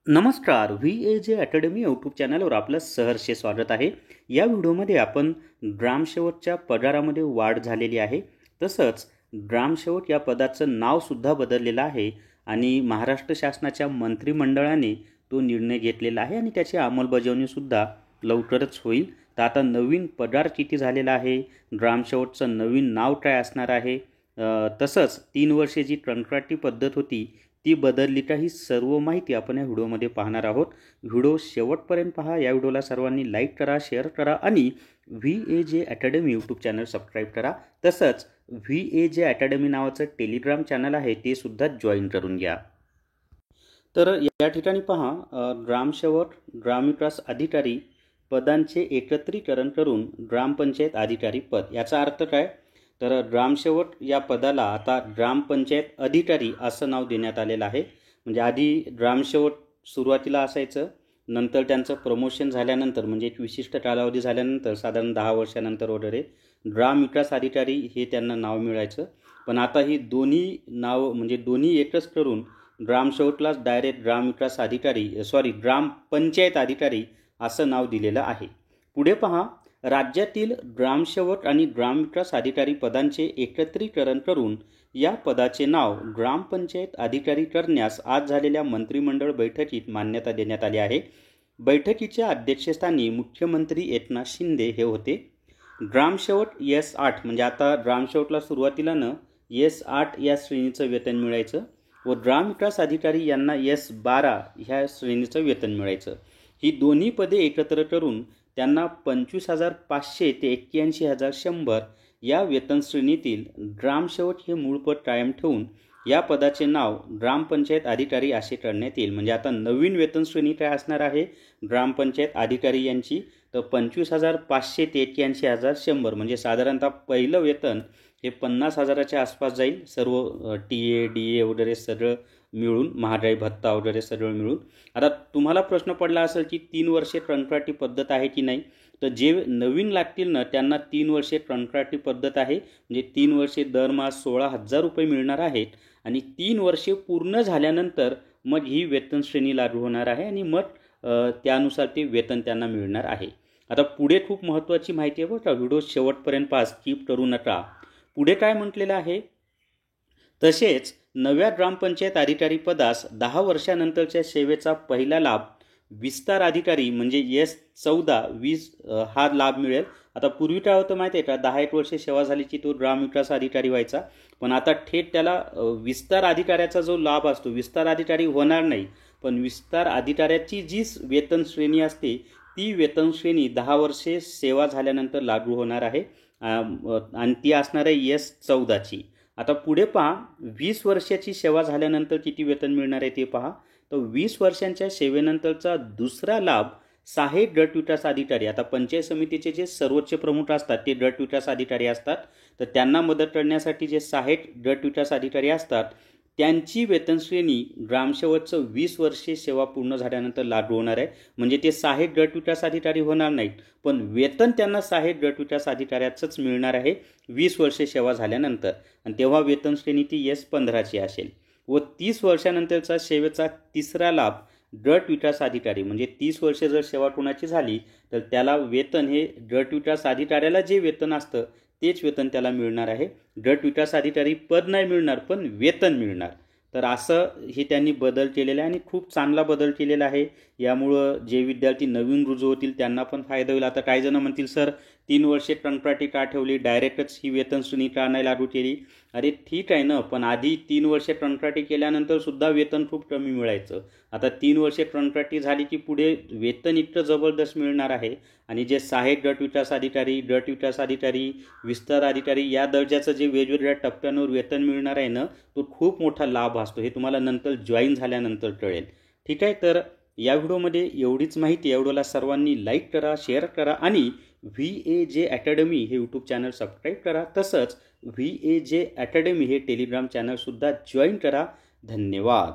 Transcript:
नमस्कार. VAJ academy YouTube चॅनलवर आपलं सहर्ष स्वागत आहे. या व्हिडिओमध्ये आपण ग्रामसेवकच्या पगारामध्ये वाढ झालेली आहे. तसंच ग्रामसेवक या पदाचं नावसुद्धा बदललेलं आहे आणि महाराष्ट्र शासनाच्या मंत्रिमंडळाने तो निर्णय घेतलेला आहे आणि त्याची अंमलबजावणीसुद्धा लवकरच होईल. तर आता नवीन पगार किती झालेला आहे, ग्रामसेवकचं नवीन नाव काय असणार आहे, तसंच 3 वर्षे जी कंत्राटी पद्धत होती ती बदलली का, ही सर्व माहिती आपण या व्हिडिओमध्ये पाहणार आहोत. व्हिडिओ शेवटपर्यंत पहा. या व्हिडिओला सर्वांनी लाईक करा, शेअर करा आणि VAJ academy YouTube channel subscribe करा. तसंच VAJ अकॅडमी नावाचं टेलिग्राम चॅनल आहे ते सुद्धा जॉईन करून घ्या. तर या ठिकाणी पहा, ग्रामसेवक, ग्रामविकास अधिकारी पदांचे एकत्रीकरण करून ग्रामपंचायत अधिकारी पद. याचा अर्थ काय, तर ग्रामसेवक या पदाला आता ग्रामपंचायत अधिकारी असं नाव देण्यात आलेलं आहे. म्हणजे आधी ग्रामसेवक सुरुवातीला असायचं, नंतर त्यांचं प्रमोशन झाल्यानंतर म्हणजे एक विशिष्ट कालावधी झाल्यानंतर साधारण 10 वर्षानंतर वगैरे ग्रामविकास अधिकारी हे त्यांना नाव मिळायचं. पण आता ही दोन्ही नाव म्हणजे दोन्ही एकच करून ग्रामसेवकलाच डायरेक्ट ग्रामविकास अधिकारी ग्रामपंचायत अधिकारी असं नाव दिलेलं आहे. पुढे पहा, राज्यातील ग्रामसेवक आणि ग्रामविकास अधिकारी पदांचे एकत्रीकरण करून या पदाचे नाव ग्रामपंचायत अधिकारी करण्यास आज झालेल्या मंत्रिमंडळ बैठकीत मान्यता देण्यात आली आहे. बैठकीच्या अध्यक्षस्थानी मुख्यमंत्री एकनाथ शिंदे हे होते. ग्रामसेवक S8 म्हणजे आता ग्रामसेवकला सुरुवातीला S8 या श्रेणीचं वेतन मिळायचं व ग्रामविकास अधिकारी यांना S12 ह्या श्रेणीचं वेतन मिळायचं. ही दोन्ही पदे एकत्र करून त्यांना 25,500 ते 81,100 या वेतन श्रेणीतील ग्रामसेवक हे मूळ पद कायम ठेवून या पदाचे नाव ग्रामपंचायत अधिकारी असे करण्यात येईल. म्हणजे आता नवीन वेतन श्रेणी काय असणार आहे ग्रामपंचायत अधिकारी यांची, तर 25,500 ते 81,100 म्हणजे साधारणतः पहिलं वेतन हे 50,000च्या आसपास जाईल. सर्व TA DA वगैरे सगळं मिळून, महागाई भत्ता वगैरे सगळं मिळून. आता तुम्हाला प्रश्न पडला असेल की 3 वर्षे कंत्राटी पद्धत आहे की नाही, तर जे नवीन लागतील ना त्यांना 3 वर्षे कंत्राटी पद्धत आहे. म्हणजे 3 वर्षे दरमहा 16,000 रुपये मिळणार आहेत आणि 3 वर्षे पूर्ण झाल्यानंतर मग ही वेतन श्रेणी लागू होणार आहे आणि मग त्यानुसार ते वेतन त्यांना मिळणार आहे. आता पुढे खूप महत्त्वाची माहिती आहे बघा, व्हिडिओ शेवटपर्यंत पहा, स्किप करू नका. पुढे काय म्हटलेलं आहे, तसेच नव्या ग्रामपंचायत अधिकारी पदास 10 वर्षानंतरच्या सेवेचा पहिला लाभ विस्तार अधिकारी म्हणजे S14 20 हा लाभ मिळेल. आता पूर्वी काय होतं माहिती आहे का, 10 वर्षे सेवा झाली की तो ग्रामविकास अधिकारी व्हायचा, पण आता थेट त्याला विस्तार अधिकाऱ्याचा जो लाभ असतो, विस्तार अधिकारी होणार नाही पण विस्तार अधिकाऱ्याची जी वेतन श्रेणी असते ती वेतन श्रेणी 10 वर्षे सेवा झाल्यानंतर लागू होणार आहे आणि ती असणार आहे S14ची. आता पुढे पहा, 20 वर्षाची सेवा झाल्यानंतर किती वेतन मिळणार आहे ते पहा. तर 20 वर्षांच्या सेवेनंतरचा दुसरा लाभ सहाय्यक गट विकास अधिकारी, आता पंचायत समितीचे जे सर्वोच्च प्रमुख असतात ते गट विकास अधिकारी असतात, तर त्यांना मदत करण्यासाठी जे सहाय्यक गट विकास अधिकारी असतात त्यांची वेतन श्रेणी ग्रामसेवकचं 20 वर्षे सेवा पूर्ण झाल्यानंतर लागू होणार आहे. म्हणजे ते सहाय्यक गट विकास अधिकारी होणार नाहीत पण वेतन त्यांना सहाय्यक गट विकास अधिकाऱ्याचंच मिळणार आहे 20 वर्षे सेवा झाल्यानंतर, आणि तेव्हा वेतन श्रेणी ती S15ची असेल. व 30 वर्षानंतरचा सेवेचा तिसरा लाभ गट विकास अधिकारी, म्हणजे 30 वर्षे जर सेवा कोणाची झाली तर त्याला वेतन हे गट विकास अधिकाऱ्याला जे वेतन असतं तेच वेतन त्याला मिळणार आहे. गट विकास अधिकारी पद नाही मिळणार पण वेतन मिळणार. तर असं हे त्यांनी बदल केलेला आहे आणि खूप चांगला बदल केलेला आहे. यामुळं जे विद्यार्थी नवीन रुजू होतील त्यांना पण फायदा होईल. आता काही जण म्हणतील सर 3 वर्षे कंत्राटी का ठेवली, डायरेक्टच ही वेतन श्रेणी का नाही लागू केली. अरे ठीक आहे ना, पण आधी 3 वर्षे कंत्राटी केल्यानंतर सुद्धा वेतन खूप कमी मिळायचं. आता 3 वर्षे कंत्राटी झाली की पुढे वेतन इतकं जबरदस्त मिळणार आहे आणि जे सहाय्यक गट विकास अधिकारी, विस्तार अधिकारी या दर्जाचं जे वेगवेगळ्या टप्प्यांवर वेतन मिळणार आहे ना, तो खूप मोठा लाभ असतो. हे तुम्हाला नंतर जॉईन झाल्यानंतर कळेल. ठीक आहे, तर या व्हिडिओमध्ये एवढीच माहिती. या व्हिडिओला सर्वांनी लाईक करा, शेअर करा आणि VAJ अकॅडमी हे यूट्यूब चॅनल सबस्क्राईब करा. तसंच VAJ अकॅडमी हे टेलिग्राम चॅनलसुद्धा जॉईन करा. धन्यवाद.